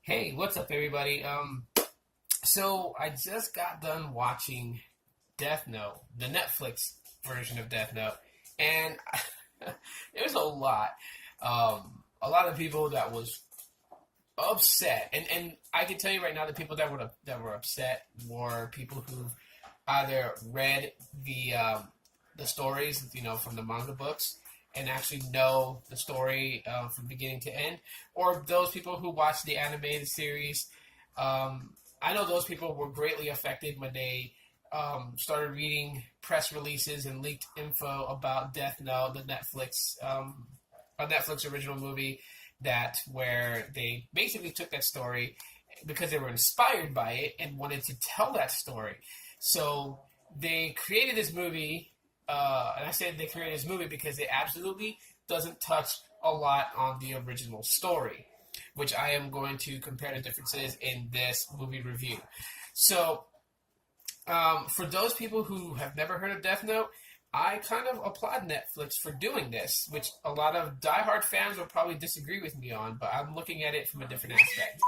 Hey, what's up, everybody? So I just got done watching Death Note, the Netflix version of Death Note, and there's a lot of people that was upset, and I can tell you right now, the people that were upset were people who either read the stories, from the manga books, and actually know the story from beginning to end, or those people who watch the animated series. I know those people were greatly affected when they started reading press releases and leaked info about Death Note, a Netflix original movie that where they basically took that story because they were inspired by it and wanted to tell that story. So they created this movie, and I said they created this movie because it absolutely doesn't touch a lot on the original story, which I am going to compare the differences in this movie review. So, for those people who have never heard of Death Note, I kind of applaud Netflix for doing this, which a lot of diehard fans will probably disagree with me on, but I'm looking at it from a different aspect.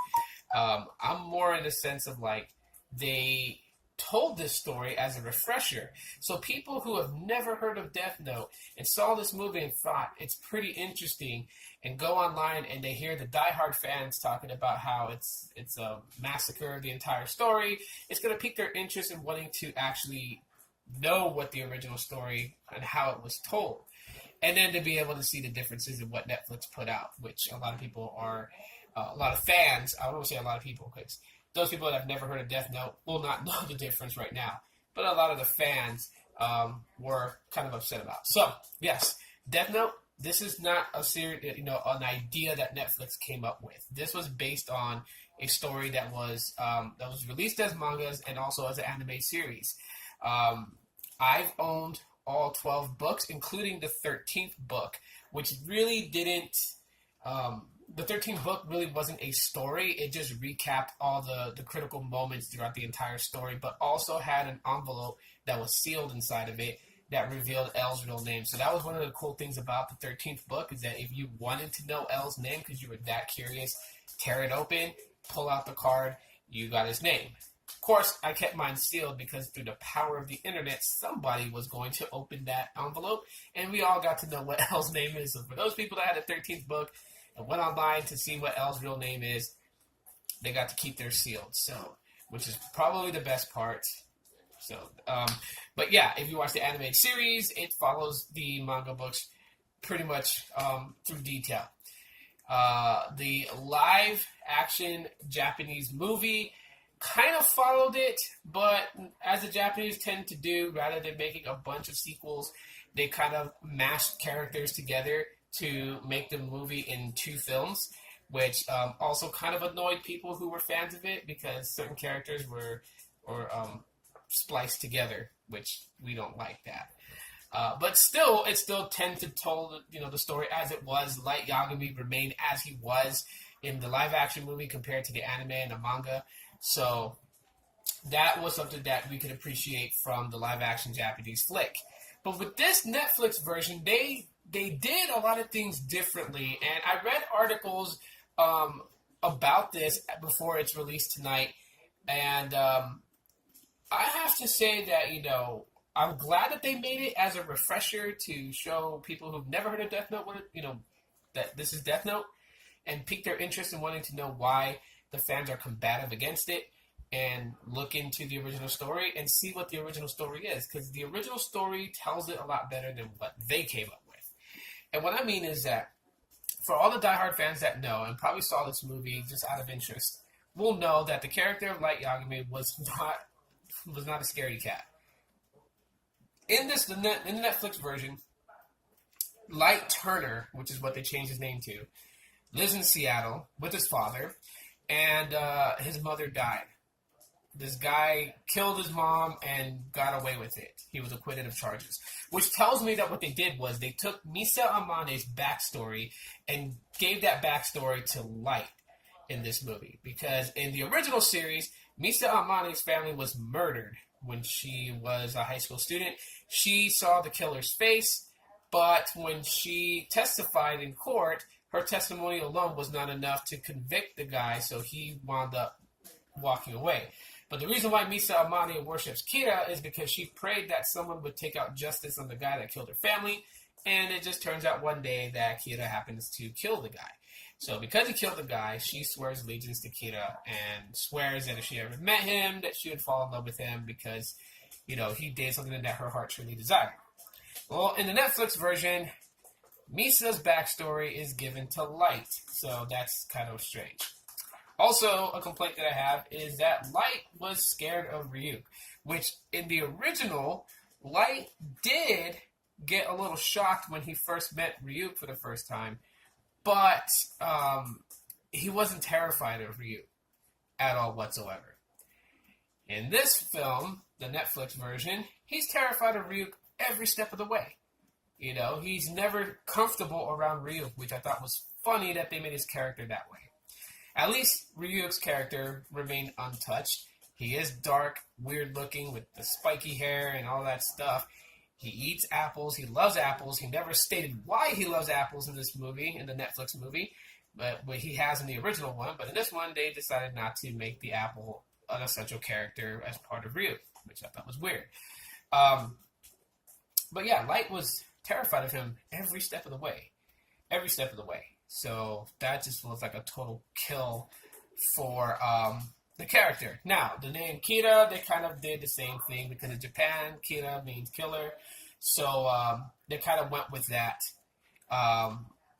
I'm more in the sense of like they told this story as a refresher. So people who have never heard of Death Note and saw this movie and thought it's pretty interesting and go online and they hear the diehard fans talking about how it's a massacre of the entire story, it's going to pique their interest in wanting to actually know what the original story and how it was told. And then to be able to see the differences in what Netflix put out, which a lot of people are, a lot of fans, I don't want to say a lot of people, because those people that have never heard of Death Note will not know the difference right now. But a lot of the fans were kind of upset about. So, yes, Death Note, this is not a series, an idea that Netflix came up with. This was based on a story that was released as mangas and also as an anime series. I've owned all 12 books, including the 13th book, which really didn't. The 13th book really wasn't a story. It just recapped all the critical moments throughout the entire story, but also had an envelope that was sealed inside of it that revealed L's real name. So that was one of the cool things about the 13th book, is that if you wanted to know L's name because you were that curious, tear it open, pull out the card, you got his name. Of course, I kept mine sealed because through the power of the internet, somebody was going to open that envelope, and we all got to know what L's name is. So for those people that had the 13th book and went online to see what L's real name is, they got to keep their sealed. So, which is probably the best part. So, but yeah, if you watch the animated series, it follows the manga books pretty much through detail. The live action Japanese movie kind of followed it, but as the Japanese tend to do, rather than making a bunch of sequels, they kind of mashed characters together to make the movie in two films, which also kind of annoyed people who were fans of it because certain characters were spliced together, which we don't like that. But still, it still tends to tell the story as it was. Light Yagami remained as he was in the live action movie compared to the anime and the manga. So that was something that we could appreciate from the live action Japanese flick. But with this Netflix version, they did a lot of things differently, and I read articles about this before it's released tonight, and I have to say that I'm glad that they made it as a refresher to show people who've never heard of Death Note that this is Death Note, and pique their interest in wanting to know why the fans are combative against it, and look into the original story and see what the original story is, because the original story tells it a lot better than what they came up with. And what I mean is that for all the diehard fans that know and probably saw this movie just out of interest, will know that the character of Light Yagami was not a scaredy cat. In the Netflix version, Light Turner, which is what they changed his name to, lives in Seattle with his father, and his mother died. This guy killed his mom and got away with it. He was acquitted of charges. Which tells me that what they did was they took Misa Amane's backstory and gave that backstory to Light in this movie. Because in the original series, Misa Amane's family was murdered when she was a high school student. She saw the killer's face, but when she testified in court, her testimony alone was not enough to convict the guy, so he wound up walking away. But the reason why Misa Amane worships Kira is because she prayed that someone would take out justice on the guy that killed her family, and it just turns out one day that Kira happens to kill the guy. So because he killed the guy, she swears allegiance to Kira and swears that if she ever met him, that she would fall in love with him because, he did something that her heart truly desired. Well, in the Netflix version, Misa's backstory is given to Light, so that's kind of strange. Also, a complaint that I have is that Light was scared of Ryuk, which in the original, Light did get a little shocked when he first met Ryuk for the first time, but he wasn't terrified of Ryuk at all whatsoever. In this film, the Netflix version, he's terrified of Ryuk every step of the way. He's never comfortable around Ryuk, which I thought was funny that they made his character that way. At least Ryuk's character remained untouched. He is dark, weird looking with the spiky hair and all that stuff. He eats apples. He loves apples. He never stated why he loves apples in this movie, in the Netflix movie, but he has in the original one. But in this one, they decided not to make the apple an essential character as part of Ryuk, which I thought was weird. But yeah, Light was terrified of him every step of the way. Every step of the way. So that just feels like a total kill for the character. Now, the name Kira, they kind of did the same thing because in Japan, Kira means killer. So they kind of went with that.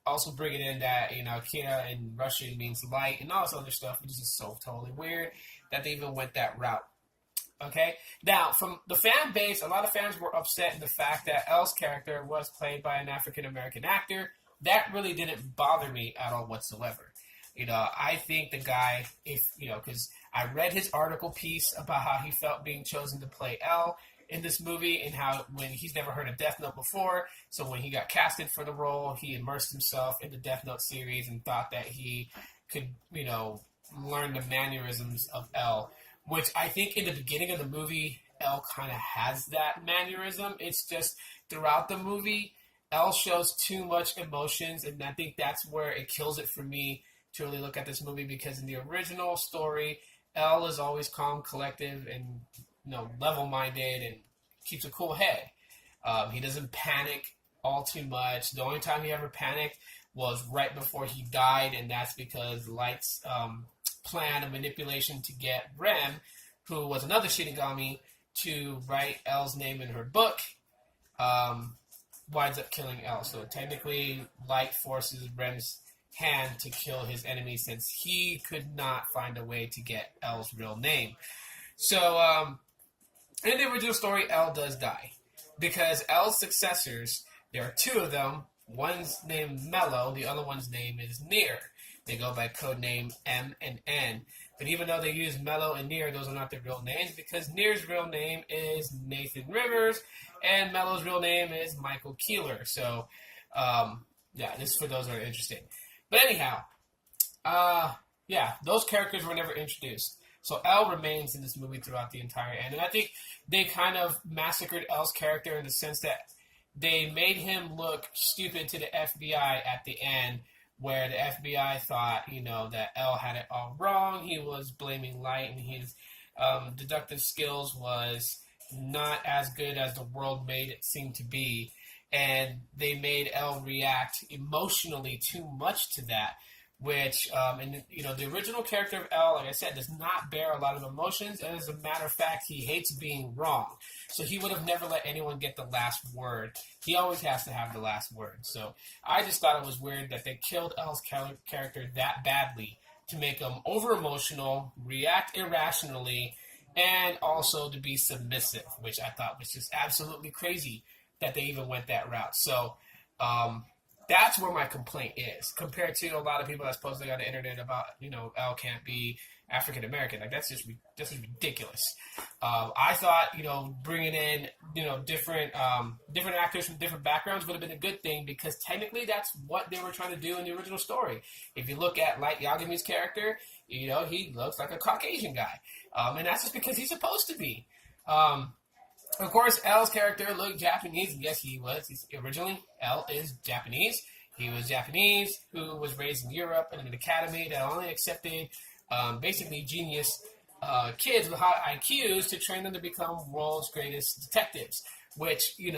Also bringing in that, Kira in Russian means light and all this other stuff, which is so totally weird that they even went that route. Okay? Now, from the fan base, a lot of fans were upset in the fact that L's character was played by an African-American actor. That really didn't bother me at all whatsoever. I think the guy, because I read his article piece about how he felt being chosen to play L in this movie and how when he's never heard of Death Note before, so when he got casted for the role, he immersed himself in the Death Note series and thought that he could, learn the mannerisms of L, which I think in the beginning of the movie, L kind of has that mannerism. It's just throughout the movie, L shows too much emotions, and I think that's where it kills it for me to really look at this movie, because in the original story, L is always calm, collective, and level-minded, and keeps a cool head. He doesn't panic all too much. The only time he ever panicked was right before he died, and that's because Light's plan of manipulation to get Rem, who was another Shinigami, to write L's name in her book, winds up killing L. So technically, Light forces Rem's hand to kill his enemy since he could not find a way to get L's real name. So, in the original story, L does die. Because L's successors, there are two of them. One's named Mello, the other one's name is Near. They go by codename M and N. But even though they use Mello and Near, those are not their real names, because Near's real name is Nathan Rivers, and Mello's real name is Michael Keeler. So, this is for those that are interested. But anyhow, those characters were never introduced. So L remains in this movie throughout the entire end. And I think they kind of massacred L's character in the sense that they made him look stupid to the FBI at the end, where the FBI thought, that L had it all wrong. He was blaming Light, and his deductive skills was not as good as the world made it seem to be. And they made L react emotionally too much to that, which, the original character of L, like I said, does not bear a lot of emotions, and as a matter of fact, he hates being wrong. So he would have never let anyone get the last word. He always has to have the last word. So I just thought it was weird that they killed L's character that badly to make him over-emotional, react irrationally, and also to be submissive, which I thought was just absolutely crazy that they even went that route. So, that's where my complaint is, compared to a lot of people that's posting on the internet about, L can't be African American. Like, that's just ridiculous. I thought, bringing in, different actors from different backgrounds would have been a good thing, because technically that's what they were trying to do in the original story. If you look at Light Yagami's character, he looks like a Caucasian guy. And that's just because he's supposed to be. Of course, L's character looked Japanese. Yes, he was. Originally, L is Japanese. He was Japanese, who was raised in Europe in an academy that only accepted basically genius kids with high IQs to train them to become world's greatest detectives. Which, in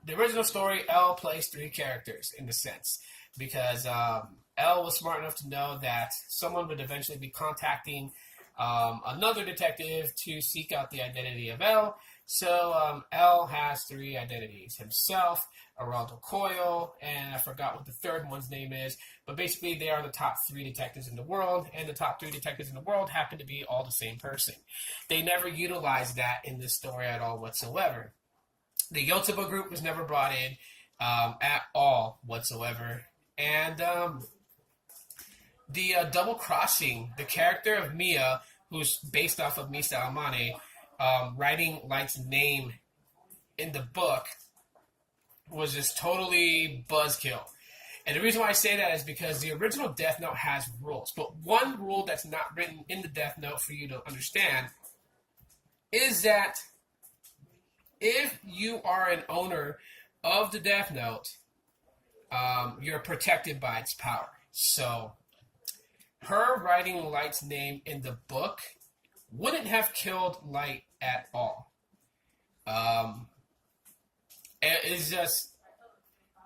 the original story, L plays three characters in the sense. Because L was smart enough to know that someone would eventually be contacting another detective to seek out the identity of L. So L has three identities: himself, Araldo Coyle, and I forgot what the third one's name is. But basically, they are the top three detectives in the world, and the top three detectives in the world happen to be all the same person. They never utilized that in this story at all whatsoever. The Yotsuba group was never brought in at all whatsoever. And the double crossing, the character of Mia, who's based off of Misa Amane, writing Light's name in the book was just totally buzzkill. And the reason why I say that is because the original Death Note has rules. But one rule that's not written in the Death Note for you to understand is that if you are an owner of the Death Note, you're protected by its power. So, her writing Light's name in the book wouldn't have killed Light at all.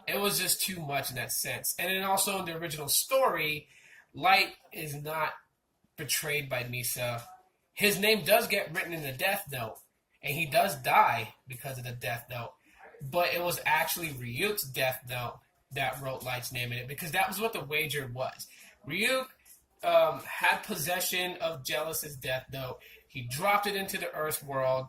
It was just too much in that sense. And then also in the original story, Light is not betrayed by Misa. His name does get written in the Death Note, and he does die because of the Death Note. But it was actually Ryuk's Death Note that wrote Light's name in it, because that was what the wager was. Ryuk had possession of Jealous's Death Note. He dropped it into the Earth world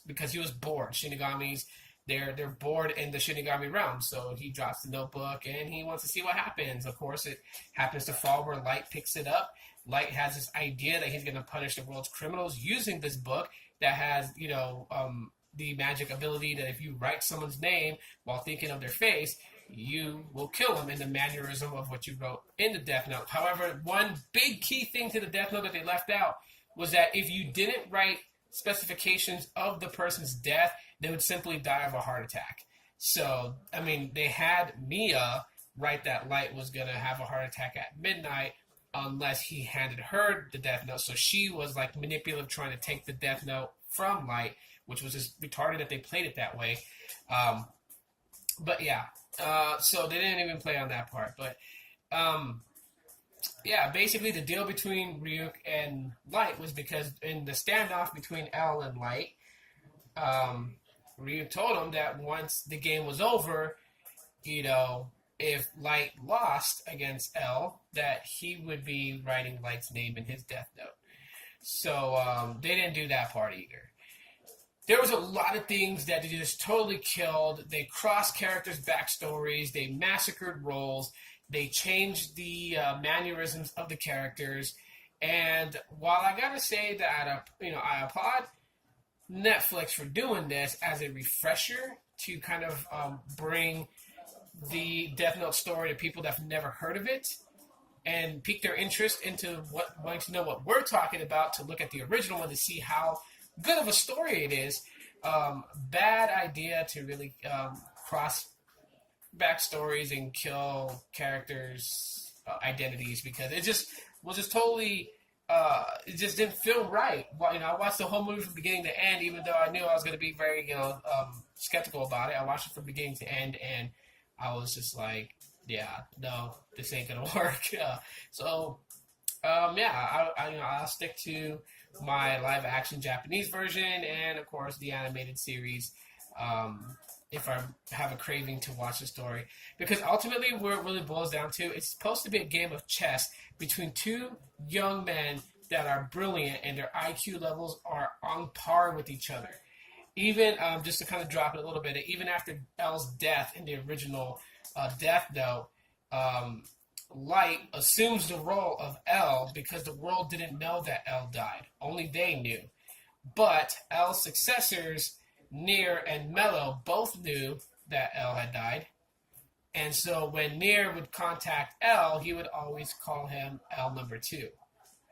because he was bored. Shinigamis, they're bored in the Shinigami realm, so he drops the notebook and he wants to see what happens. Of course, it happens to fall where Light picks it up. Light has this idea that he's going to punish the world's criminals using this book that has, the magic ability that if you write someone's name while thinking of their face, you will kill them in the mannerism of what you wrote in the Death Note. However, one big key thing to the Death Note that they left out was that if you didn't write specifications of the person's death, they would simply die of a heart attack. So, they had Mia write that Light was going to have a heart attack at midnight unless he handed her the Death Note. So she was manipulative, trying to take the Death Note from Light, which was just retarded that they played it that way. But yeah, so they didn't even play on that part. But basically the deal between Ryuk and Light was because in the standoff between L and Light, Ryuk told him that once the game was over, if Light lost against L, that he would be writing Light's name in his Death Note. So they didn't do that part either. There was a lot of things that they just totally killed. They crossed characters' backstories. They massacred roles. They changed the mannerisms of the characters. And while I gotta say that I applaud Netflix for doing this as a refresher to kind of bring the Death Note story to people that have never heard of it and pique their interest into wanting to know what we're talking about, to look at the original one to see how good of a story it is. Bad idea to really cross backstories and kill characters' identities, because it just was just totally it just didn't feel right. Well, I watched the whole movie from beginning to end, even though I knew I was going to be very skeptical about it. I watched it from beginning to end, and I was just like, yeah, no, this ain't gonna work. I'll stick to my live action Japanese version, and of course the animated series, if I have a craving to watch the story. Because ultimately what it really boils down to, it's supposed to be a game of chess between two young men that are brilliant and their IQ levels are on par with each other. Even, just to kind of drop it a little bit, even after L's death in the original Death Note, Light assumes the role of L because the world didn't know that L died. Only they knew. But L's successors, Nier and Mello, both knew that L had died. And so when Nier would contact L, he would always call him L number 2,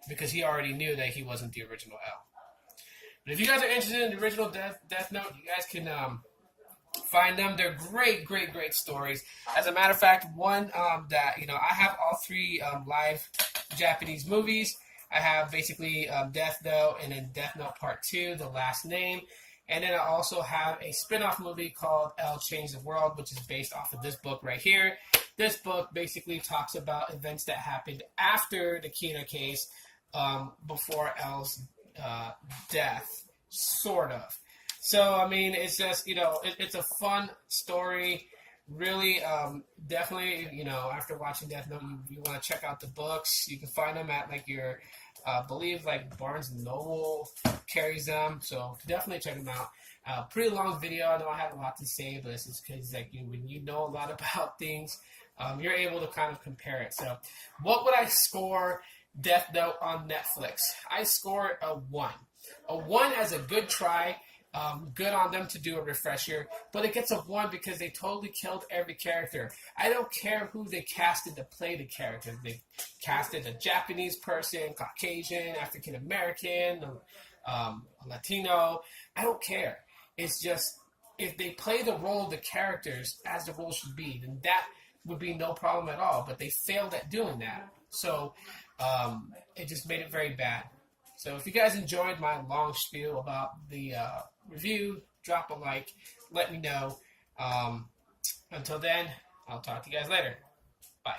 because he already knew that he wasn't the original L. But if you guys are interested in the original Death Note, you guys can Find them. They're great, great, great stories. As a matter of fact, one that I have all three live Japanese movies. I have basically Death Note and then Death Note Part 2, The Last Name. And then I also have a spin-off movie called L Change the World, which is based off of this book right here. This book basically talks about events that happened after the Kina case, before L's death, sort of. So, I mean, it's just, it's a fun story. Really, definitely, after watching Death Note, you want to check out the books. You can find them at, like, your, believe, like, Barnes & Noble carries them. So, definitely check them out. Pretty long video. I know I have a lot to say, but it's just because, like, when you know a lot about things, you're able to kind of compare it. So, what would I score Death Note on Netflix? I score a 1. A 1 as a good try. Good on them to do a refresher, but it gets a 1 because they totally killed every character. I don't care who they casted to play the character. They casted a Japanese person, Caucasian, African American, Latino. I don't care. It's just, if they play the role of the characters as the role should be, then that would be no problem at all. But they failed at doing that. So it just made it very bad. So if you guys enjoyed my long spiel about the review, drop a like, let me know. Until then, I'll talk to you guys later. Bye.